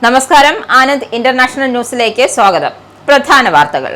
നമസ്കാരം, ആനന്ദ് ഇന്റർനാഷണൽ ന്യൂസിലേക്ക് സ്വാഗതം. പ്രധാന വാർത്തകൾ.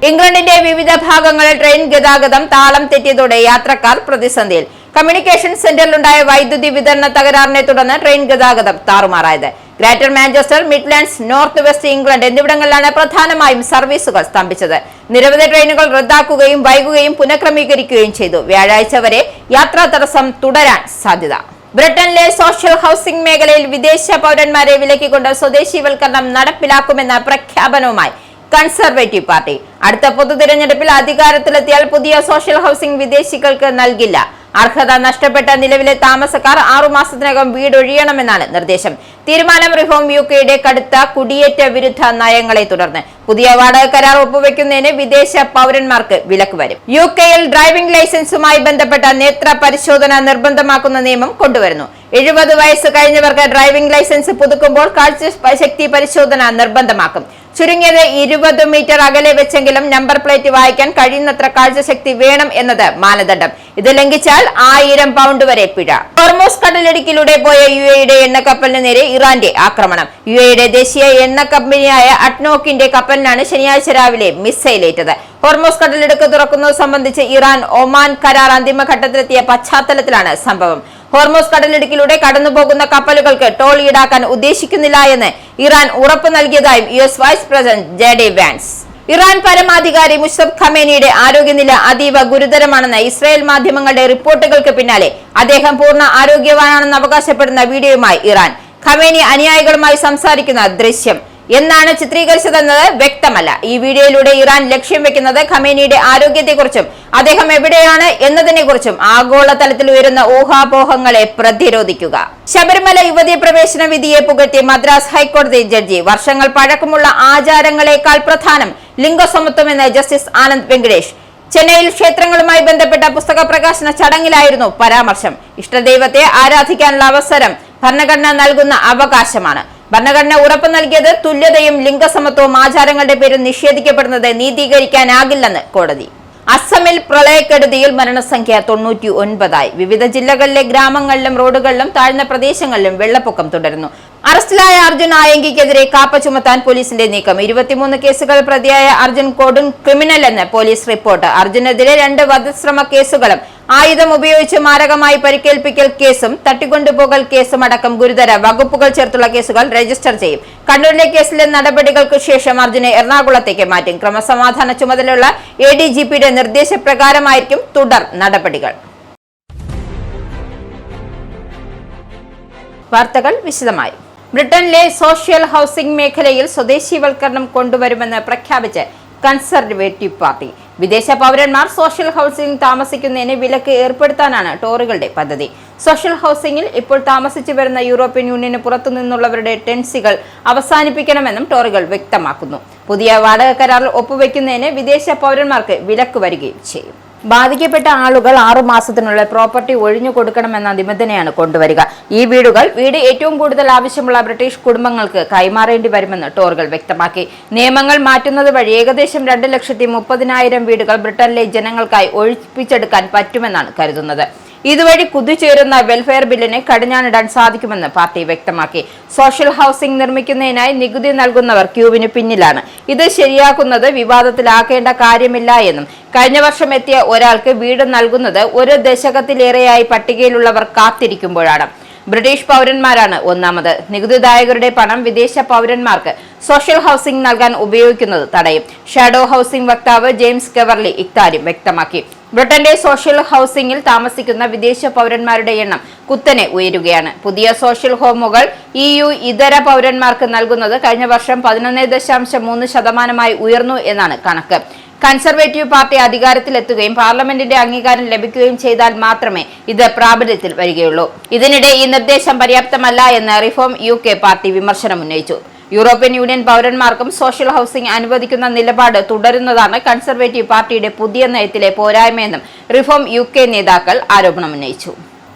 ഇംഗ്ലണ്ടിന്റെ വിവിധ ഭാഗങ്ങളിൽ ട്രെയിൻ ഗതാഗതം താളം തെറ്റിയതോടെ യാത്രക്കാർ പ്രതിസന്ധിയിൽ. കമ്മ്യൂണിക്കേഷൻ സെന്ററിലുണ്ടായ വൈദ്യുതി വിതരണ തകരാറിനെ തുടർന്ന് ട്രെയിൻ ഗതാഗതം താറുമാറായത്. Greater Manchester, Midlands, north west England എന്നിവിടങ്ങളിലാണ് പ്രധാനമായും സർവീസുകൾ സ്തംഭിച്ചത്. നിരവധി ട്രെയിനുകൾ റദ്ദാക്കുകയും വൈകുകയും പുനഃക്രമീകരിക്കുകയും ചെയ്തു. വ്യാഴാഴ്ച വരെ യാത്രാ തടസ്സം തുടരാൻ സാധ്യത. ബ്രിട്ടനിലെ സോഷ്യൽ ഹൌസിംഗ് മേഖലയിൽ വിദേശ പൗരന്മാരെ വിലക്കിക്കൊണ്ട് സ്വദേശീവൽക്കരണം നടപ്പിലാക്കുമെന്ന പ്രഖ്യാപനവുമായി കൺസർവേറ്റീവ് പാർട്ടി. അടുത്ത പൊതുതിരഞ്ഞെടുപ്പിൽ അധികാരത്തിലെത്തിയാൽ പുതിയ സോഷ്യൽ ഹൌസിംഗ് വിദേശികൾക്ക് നൽകില്ല. അർഹത നഷ്ടപ്പെട്ട നിലവിലെ താമസക്കാർ 6 മാസത്തിനകം വീടൊഴിയണമെന്നാണ് നിർദ്ദേശം. തീരുമാനം റിഫോം യുകെയുടെ കടുത്ത കുടിയേറ്റ വിരുദ്ധ നയങ്ങളെ തുടർന്ന് പുതിയ വാടക കരാർ ഒപ്പുവെക്കുന്നതിന് വിദേശ പൗരന്മാർക്ക് വിലക്ക് വരും. യുകെയിൽ ഡ്രൈവിംഗ് ലൈസൻസുമായി ബന്ധപ്പെട്ട നേത്ര പരിശോധന നിർബന്ധമാക്കുന്ന നിയമം കൊണ്ടുവരുന്നു. 70 വയസ്സ് കഴിഞ്ഞവർക്ക് ഡ്രൈവിംഗ് ലൈസൻസ് പുതുക്കുമ്പോൾ കാഴ്ചശക്തി പരിശോധന നിർബന്ധമാക്കും. ചുരുങ്ങിയത് 20 മീറ്റർ അകലെ വെച്ചെങ്കിലും നമ്പർ പ്ലേറ്റ് വായിക്കാൻ കഴിയുന്നത്ര കാഴ്ചശക്തി വേണം എന്നത് മാനദണ്ഡം. ഇത് ലംഘിച്ചാൽ 1000 പൗണ്ട് വരെ പിഴ. ഹോർമൂസ് കടലിടുക്കിലൂടെ പോയ യുഎഇയുടെ എണ്ണക്കപ്പലിന് നേരെ ഇറാന്റെ ആക്രമണം. യുഎഇയുടെ ദേശീയ എണ്ണ കമ്പനിയായ അഡ്നോക്കിന്റെ കപ്പലിനാണ് ശനിയാഴ്ച രാവിലെ മിസൈലേറ്റത്. ഹോർമൂസ് കടലിടുക്ക് തുറക്കുന്നത് സംബന്ധിച്ച് ഇറാൻ ഒമാൻ കരാർ അന്തിമഘട്ടത്തിലെത്തിയ പശ്ചാത്തലത്തിലാണ് സംഭവം. ഹോർമൂസ് കടലിടുക്കിലൂടെ കടന്നുപോകുന്ന കപ്പലുകൾക്ക് ടോൾ ഈടാക്കാൻ ഉദ്ദേശിക്കുന്നില്ല എന്ന് ഇറാൻ ഉറപ്പ് നൽകിയതായും US vice president JD Vance. Iran പരമാധികാരി മുസ്തഫ ഖമേനിയുടെ ആരോഗ്യനില അതീവ ഗുരുതരമാണെന്ന് ഇസ്രായേൽ മാധ്യമങ്ങളുടെ റിപ്പോർട്ടുകൾക്ക് പിന്നാലെ അദ്ദേഹം പൂർണ്ണ ആരോഗ്യവാനാണെന്ന് അവകാശപ്പെടുന്ന വീഡിയോയുമായി ഇറാൻ. ഖമേനി അനുയായികളുമായി സംസാരിക്കുന്ന ദൃശ്യം എന്നാണ് ചിത്രീകരിച്ചതെന്നത് വ്യക്തമല്ല. ഈ വീഡിയോയിലൂടെ ഇറാൻ ലക്ഷ്യം വെക്കുന്നത് ഖമേനിയുടെ ആരോഗ്യത്തെക്കുറിച്ചും അദ്ദേഹം എവിടെയാണ് എന്നതിനെക്കുറിച്ചും ആഗോളതലത്തിൽ ഉയരുന്ന ഊഹാപോഹങ്ങളെ പ്രതിരോധിക്കുക. ശബരിമല യുവതീ പ്രവേശന വിധിയെ പുകഴ്ത്തി മദ്രാസ് ഹൈക്കോടതി ജഡ്ജി. വർഷങ്ങൾ പഴക്കമുള്ള ആചാരങ്ങളെക്കാൾ പ്രധാനം ലിംഗസമത്വമെന്ന് ജസ്റ്റിസ് ആനന്ദ് വെങ്കടേഷ്. ചെന്നൈയിൽ ക്ഷേത്രങ്ങളുമായി ബന്ധപ്പെട്ട പുസ്തക പ്രകാശന ചടങ്ങിലായിരുന്നു പരാമർശം. ഇഷ്ടദൈവത്തെ ആരാധിക്കാനുള്ള അവസരം ഭരണഘടന നൽകുന്ന അവകാശമാണ്. ഭരണഘടന ഉറപ്പ് നൽകിയത് തുല്യതയും ലിംഗസമത്വവും ആചാരങ്ങളുടെ പേരിൽ നിഷേധിക്കപ്പെടുന്നത് നീതീകരിക്കാനാകില്ലെന്ന് കോടതി. അസമിൽ പ്രളയക്കെടുതിയിൽ മരണസംഖ്യ 99ആയി. വിവിധ ജില്ലകളിലെ ഗ്രാമങ്ങളിലും റോഡുകളിലും താഴ്ന്ന പ്രദേശങ്ങളിലും വെള്ളപ്പൊക്കം തുടരുന്നു. അറസ്റ്റിലായ അർജുൻ ആയങ്കിക്കെതിരെ കാപ്പ ചുമത്താൻ പോലീസിന്റെ നീക്കം. 23 കേസുകൾ പ്രതിയായ അർജുൻ കൊടും ക്രിമിനൽ എന്ന് പോലീസ് റിപ്പോർട്ട്. അർജുനെതിരെ 2 വധശ്രമ കേസുകളും ആയുധം ഉപയോഗിച്ച് മാരകമായി പരിക്കേൽപ്പിക്കൽ കേസും തട്ടിക്കൊണ്ടുപോകൽ കേസും അടക്കം ഗുരുതര വകുപ്പുകൾ ചേർത്തുള്ള കേസുകൾ രജിസ്റ്റർ ചെയ്യും. കണ്ണൂരിലെ കേസിലെ നടപടികൾക്ക് ശേഷം അർജുനെ എറണാകുളത്തേക്ക് മാറ്റും. ക്രമസമാധാന ചുമതലയുള്ള ADGPയുടെ നിർദ്ദേശപ്രകാരമായിരിക്കും തുടർ നടപടികൾ. വാർത്തകൾ വിശദമായി. ബ്രിട്ടനിലെ സോഷ്യൽ ഹൌസിംഗ് മേഖലയിൽ സ്വദേശീവൽക്കരണം കൊണ്ടുവരുമെന്ന് പ്രഖ്യാപിച്ച് കൺസർവേറ്റീവ് പാർട്ടി. വിദേശ പൗരന്മാർ സോഷ്യൽ ഹൌസിംഗ് താമസിക്കുന്നതിന് വിലക്ക് ഏർപ്പെടുത്താനാണ് ടോറികളുടെ പദ്ധതി. സോഷ്യൽ ഹൌസിംഗിൽ ഇപ്പോൾ താമസിച്ചു വരുന്ന യൂറോപ്യൻ യൂണിയന് പുറത്തുനിന്നുള്ളവരുടെ ടെൻസികൾ അവസാനിപ്പിക്കണമെന്നും ടോറികൾ വ്യക്തമാക്കുന്നു. പുതിയ വാടക കരാറിൽ ഒപ്പുവെക്കുന്നതിന് വിദേശ പൗരന്മാർക്ക് വിലക്ക് വരികയും ചെയ്യും. ബാധിക്കപ്പെട്ട ആളുകൾ 6 മാസത്തിനുള്ളിൽ പ്രോപ്പർട്ടി ഒഴിഞ്ഞു കൊടുക്കണമെന്ന നിബന്ധനയാണ് കൊണ്ടുവരിക. ഈ വീട് ഏറ്റവും കൂടുതൽ ആവശ്യമുള്ള ബ്രിട്ടീഷ് കുടുംബങ്ങൾക്ക് കൈമാറേണ്ടി വരുമെന്ന് ടോറുകൾ വ്യക്തമാക്കി. നിയമങ്ങൾ മാറ്റുന്നത് വഴി ഏകദേശം 2,30,000 വീടുകൾ ബ്രിട്ടനിലെ ജനങ്ങൾക്കായി ഒഴിപ്പിച്ചെടുക്കാൻ പറ്റുമെന്നാണ് കരുതുന്നത്. ഇതുവഴി കുതിച്ചുയരുന്ന വെൽഫെയർ ബില്ലിന് കടിഞ്ഞാണിടാൻ സാധിക്കുമെന്ന് പാർട്ടി വ്യക്തമാക്കി. സോഷ്യൽ ഹൌസിംഗ് നിർമ്മിക്കുന്നതിനായി നികുതി നൽകുന്നവർ ക്യൂവിന് പിന്നിലാണ്. ഇത് ശരിയാക്കുന്നത് വിവാദത്തിലാക്കേണ്ട കാര്യമില്ല എന്നും കഴിഞ്ഞ വർഷം എത്തിയ ഒരാൾക്ക് വീട് നൽകുന്നത് 1 ദശകത്തിലേറെയായി പട്ടികയിലുള്ളവർ കാത്തിരിക്കുമ്പോഴാണ്. ബ്രിട്ടീഷ് പൗരന്മാരാണ് ഒന്നാമത്. നികുതിദായകരുടെ പണം വിദേശ പൗരന്മാർക്ക് സോഷ്യൽ ഹൌസിംഗ് നൽകാൻ ഉപയോഗിക്കുന്നത് തടയും. ഷാഡോ ഹൌസിംഗ് വക്താവ് ജെയിംസ് കെവർലി ഇക്കാര്യം വ്യക്തമാക്കി. ബ്രിട്ടന്റെ സോഷ്യൽ ഹൌസിംഗിൽ താമസിക്കുന്ന വിദേശ പൗരന്മാരുടെ എണ്ണം കുത്തനെ ഉയരുകയാണ്. പുതിയ സോഷ്യൽ ഹോമുകൾ EU ഇതര പൗരന്മാർക്ക് നൽകുന്നത് കഴിഞ്ഞ വർഷം 11.3% ഉയർന്നു എന്നാണ് കണക്ക്. കൺസർവേറ്റീവ് പാർട്ടി അധികാരത്തിലെത്തുകയും പാർലമെന്റിന്റെ അംഗീകാരം ലഭിക്കുകയും ചെയ്താൽ മാത്രമേ ഇത് പ്രാബല്യത്തിൽ വരികയുള്ളൂ. ഇതിനിടെ ഈ നിർദ്ദേശം പര്യാപ്തമല്ല എന്ന് റിഫോം UK പാർട്ടി വിമർശനം ഉന്നയിച്ചു. യൂറോപ്യൻ യൂണിയൻ പൗരന്മാർക്കും സോഷ്യൽ ഹൌസിംഗ് അനുവദിക്കുന്ന നിലപാട് തുടരുന്നതാണ് കൺസർവേറ്റീവ് പാർട്ടിയുടെ പുതിയ നയത്തിലെ പോരായ്മയെന്നും റിഫോം UK നേതാക്കൾ ആരോപണമുന്നയിച്ചു.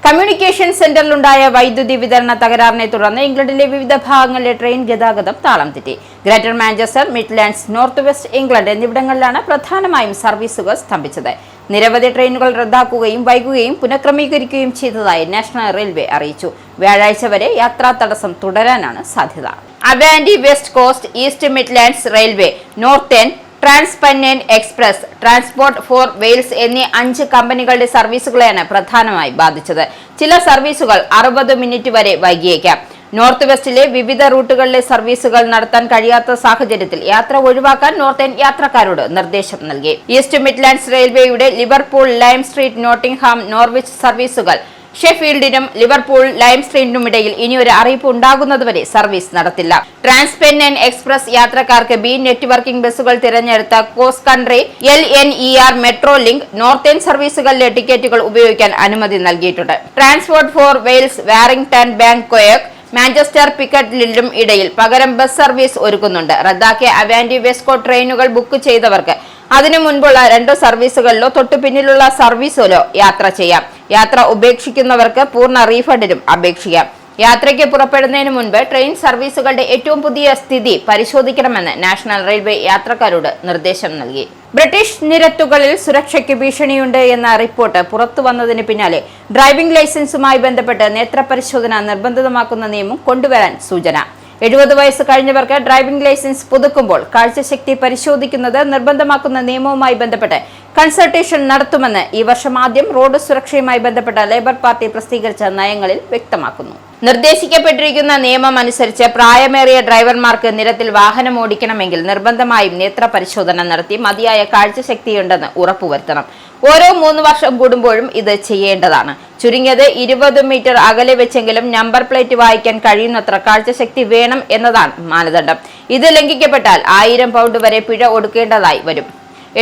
കമ്മ്യൂണിക്കേഷൻ സെന്ററിലുണ്ടായ വൈദ്യുതി വിതരണ തകരാറിനെ തുടർന്ന് ഇംഗ്ലണ്ടിലെ വിവിധ ഭാഗങ്ങളിലെ ട്രെയിൻ ഗതാഗതം താളം തെറ്റി. Greater Manchester, Midlands, north west England എന്നിവിടങ്ങളിലാണ് പ്രധാനമായും സർവീസുകൾ സ്തംഭിച്ചത്. നിരവധി ട്രെയിനുകൾ റദ്ദാക്കുകയും വൈകുകയും പുനഃക്രമീകരിക്കുകയും ചെയ്തതായി നാഷണൽ റെയിൽവേ അറിയിച്ചു. വ്യാഴാഴ്ച വരെ യാത്രാ തടസ്സം തുടരാനാണ് സാധ്യത. Avanti west coast, east Midlands railway, northern TransPennine express, transport for Wales എന്നീ 5 കമ്പനികളുടെ സർവീസുകളെയാണ് പ്രധാനമായി ബാധിച്ചത്. ചില സർവീസുകൾ 60 മിനിറ്റ് വരെ വൈകിയേക്കാം. നോർത്ത് വെസ്റ്റിലെ വിവിധ റൂട്ടുകളിലെ സർവീസുകൾ നടത്താൻ കഴിയാത്ത സാഹചര്യത്തിൽ യാത്ര ഒഴിവാക്കാൻ നോർത്തേൺ യാത്രക്കാരോട് നിർദ്ദേശം നൽകി. ഈസ്റ്റ് മിഡ്ലാൻഡ്സ് റെയിൽവേയുടെ Liverpool, lime street, Nottingham, Norwich സർവീസുകൾ ഷെഫീൽഡിനും ലിവർപൂൾ ലൈം സ്ട്രീറ്റിനുമിടയിൽ ഇനിയൊരു അറിയിപ്പ് ഉണ്ടാകുന്നതുവരെ സർവീസ് നടത്തില്ല. ട്രാൻസ്പെന്നന്റ് എക്സ്പ്രസ് യാത്രക്കാർക്ക് ബി നെറ്റ്വർക്കിംഗ് ബസ്സുകൾ തിരഞ്ഞെടുത്ത coast country LNER metro link northern സർവീസുകളിലെ ടിക്കറ്റുകൾ ഉപയോഗിക്കാൻ അനുമതി നൽകിയിട്ടുണ്ട്. Transport for Wales Warrington, Bangkok, Manchester, പിക്കഡിലിനും ഇടയിൽ പകരം ബസ് സർവീസ് ഒരുക്കുന്നുണ്ട്. റദ്ദാക്കിയ അവാൻഡി വെസ്കോ ട്രെയിനുകൾ ബുക്ക് ചെയ്തവർക്ക് അതിനു മുൻപുള്ള 2 സർവീസുകളിലോ തൊട്ടു പിന്നിലുള്ള സർവീസിലോ യാത്ര ചെയ്യാം. യാത്ര ഉപേക്ഷിക്കുന്നവർക്ക് പൂർണ്ണ റീഫണ്ടിനും അപേക്ഷിക്കാം. യാത്രയ്ക്ക് പുറപ്പെടുന്നതിന് മുൻപ് ട്രെയിൻ സർവീസുകളുടെ ഏറ്റവും പുതിയ സ്ഥിതി പരിശോധിക്കണമെന്ന് നാഷണൽ റെയിൽവേ യാത്രക്കാരോട് നിർദ്ദേശം നൽകി. ബ്രിട്ടീഷ് നിരത്തുകളിൽ സുരക്ഷയ്ക്ക് ഭീഷണിയുണ്ട് എന്ന റിപ്പോർട്ട് പുറത്തു വന്നതിന് പിന്നാലെ ഡ്രൈവിംഗ് ലൈസൻസുമായി ബന്ധപ്പെട്ട് നേത്രപരിശോധന നിർബന്ധിതമാക്കുന്ന നിയമം കൊണ്ടുവരാൻ സൂചന. 70 വയസ്സ് കഴിഞ്ഞവർക്ക് ഡ്രൈവിംഗ് ലൈസൻസ് പുതുക്കുമ്പോൾ കാഴ്ചശക്തി പരിശോധിക്കുന്നത് നിർബന്ധമാക്കുന്ന നിയമവുമായി ബന്ധപ്പെട്ട് കൺസൾട്ടേഷൻ നടത്തുമെന്ന് ഈ വർഷം ആദ്യം റോഡ് സുരക്ഷയുമായി ബന്ധപ്പെട്ട ലേബർ പാർട്ടി പ്രസിദ്ധീകരിച്ച നയങ്ങളിൽ വ്യക്തമാക്കുന്നു. നിർദ്ദേശിക്കപ്പെട്ടിരിക്കുന്ന നിയമം അനുസരിച്ച് പ്രായമേറിയ ഡ്രൈവർമാർക്ക് നിരത്തിൽ വാഹനം ഓടിക്കണമെങ്കിൽ നിർബന്ധമായും നേത്ര പരിശോധന നടത്തി മതിയായ കാഴ്ചശക്തിയുണ്ടെന്ന് ഉറപ്പുവരുത്തണം. ഓരോ 3 വർഷം കൂടുമ്പോഴും ഇത് ചെയ്യേണ്ടതാണ്. ചുരുങ്ങിയത് 20 മീറ്റർ അകലെ വെച്ചെങ്കിലും നമ്പർ പ്ലേറ്റ് വായിക്കാൻ കഴിയുന്നത്ര കാഴ്ചശക്തി വേണം എന്നതാണ് മാനദണ്ഡം. ഇത് ലംഘിക്കപ്പെട്ടാൽ 1000 പൗണ്ട് വരെ പിഴ ഒടുക്കേണ്ടതായി വരും.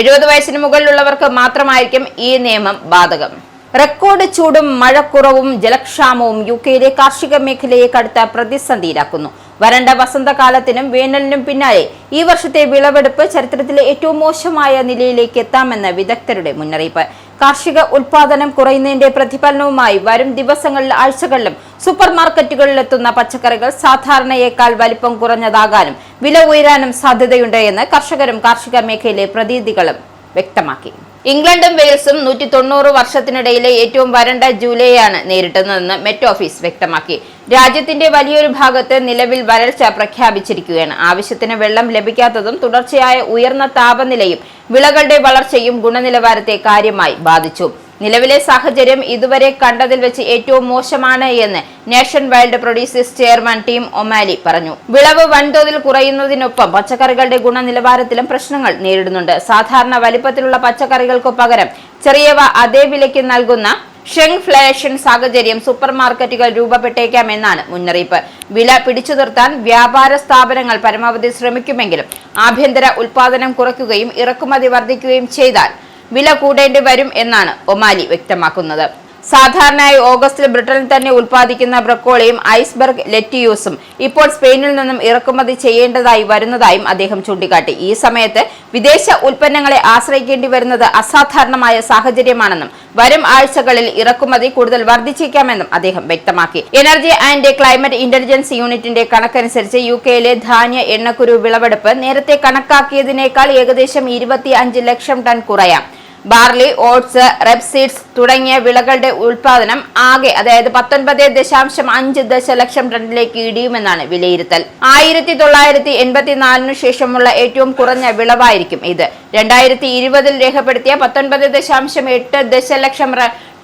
70 വയസ്സിന് മുകളിലുള്ളവർക്ക് മാത്രമായിരിക്കും ഈ നിയമം ബാധകം. റെക്കോർഡ് ചൂടും മഴക്കുറവും ജലക്ഷാമവും UK കാർഷിക മേഖലയെ കടുത്ത പ്രതിസന്ധിയിലാക്കുന്നു. വരണ്ട വസന്തകാലത്തിനും വേനലിനും പിന്നാലെ ഈ വർഷത്തെ വിളവെടുപ്പ് ചരിത്രത്തിലെ ഏറ്റവും മോശമായ നിലയിലേക്ക് എത്താമെന്ന് വിദഗ്ധരുടെ മുന്നറിയിപ്പ്. കാർഷിക ഉൽപാദനം കുറയുന്നതിന്റെ പ്രതിഫലനവുമായി വരും ദിവസങ്ങളിലും ആഴ്ചകളിലും സൂപ്പർ മാർക്കറ്റുകളിലെത്തുന്ന പച്ചക്കറികൾ സാധാരണയേക്കാൾ വലിപ്പം കുറഞ്ഞതാകാനും വില ഉയരാനും സാധ്യതയുണ്ട് എന്ന് കർഷകരും കാർഷിക മേഖലയിലെ പ്രതിനിധികളും വ്യക്തമാക്കി. ഇംഗ്ലണ്ടും വെയിൽസും 190 വർഷത്തിനിടയിലെ ഏറ്റവും വരണ്ട ജൂലൈയാണ് നേരിട്ടുന്നതെന്ന് മെറ്റ് ഓഫീസ് വ്യക്തമാക്കി. രാജ്യത്തിന്റെ വലിയൊരു ഭാഗത്ത് നിലവിൽ വരൾച്ച പ്രഖ്യാപിച്ചിരിക്കുകയാണ്. ആവശ്യത്തിന് വെള്ളം ലഭിക്കാത്തതും തുടർച്ചയായ ഉയർന്ന താപനിലയും വിളകളുടെ വളർച്ചയും ഗുണനിലവാരത്തെ കാര്യമായി ബാധിച്ചു. നിലവിലെ സാഹചര്യം ഇതുവരെ കണ്ടതിൽ വെച്ച് ഏറ്റവും മോശമാണ് എന്ന് nation wild producers chairman Tim O'Malley പറഞ്ഞു. വിളവ് വൻതോതിൽ കുറയുന്നതിനൊപ്പം പച്ചക്കറികളുടെ ഗുണനിലവാരത്തിലും പ്രശ്നങ്ങൾ നേരിടുന്നുണ്ട്. സാധാരണ വലിപ്പത്തിലുള്ള പച്ചക്കറികൾക്കു പകരം ചെറിയവ അതേ വിലയ്ക്ക് നൽകുന്ന ഷ്രിങ്ക്ഫ്ലേഷൻ സാഹചര്യം സൂപ്പർ മാർക്കറ്റുകൾ രൂപപ്പെട്ടേക്കാമെന്നാണ് മുന്നറിയിപ്പ്. വില പിടിച്ചു നിർത്താൻ വ്യാപാര സ്ഥാപനങ്ങൾ പരമാവധി ശ്രമിക്കുമെങ്കിലും ആഭ്യന്തര ഉൽപാദനം കുറയ്ക്കുകയും ഇറക്കുമതി വർദ്ധിക്കുകയും ചെയ്താൽ വില കൂടേണ്ടി വരും എന്നാണ് ഒമാലി വ്യക്തമാക്കുന്നത്. സാധാരണയായി ഓഗസ്റ്റിൽ ബ്രിട്ടനിൽ തന്നെ ഉൽപ്പാദിക്കുന്ന ബ്രക്കോളിയും ഐസ്ബർഗ് ലെറ്റിയൂസും ഇപ്പോൾ സ്പെയിനിൽ നിന്നും ഇറക്കുമതി ചെയ്യേണ്ടതായി വരുന്നതായും അദ്ദേഹം ചൂണ്ടിക്കാട്ടി. ഈ സമയത്ത് വിദേശ ഉൽപ്പന്നങ്ങളെ ആശ്രയിക്കേണ്ടി വരുന്നത് അസാധാരണമായ സാഹചര്യമാണെന്നും വരും ആഴ്ചകളിൽ ഇറക്കുമതി കൂടുതൽ വർദ്ധിച്ചേക്കാമെന്നും അദ്ദേഹം വ്യക്തമാക്കി. എനർജി ആൻഡ് ക്ലൈമറ്റ് ഇന്റലിജൻസ് യൂണിറ്റിന്റെ കണക്കനുസരിച്ച് UK ധാന്യ എണ്ണക്കുരു വിളവെടുപ്പ് നേരത്തെ കണക്കാക്കിയതിനേക്കാൾ ഏകദേശം 25 ലക്ഷം ടൺ കുറയാം. ബാർലി, ഓട്സ്, റെപ്സീഡ്സ് തുടങ്ങിയ വിളകളുടെ ഉൽപാദനം ആകെ അതായത് 19.5 ദശലക്ഷം ടണ്ണിലേക്ക് ഇടിയുമെന്നാണ് വിലയിരുത്തൽ. 1984 ശേഷമുള്ള ഏറ്റവും കുറഞ്ഞ വിളവായിരിക്കും ഇത്. 2020 രേഖപ്പെടുത്തിയ 19.8 ദശലക്ഷം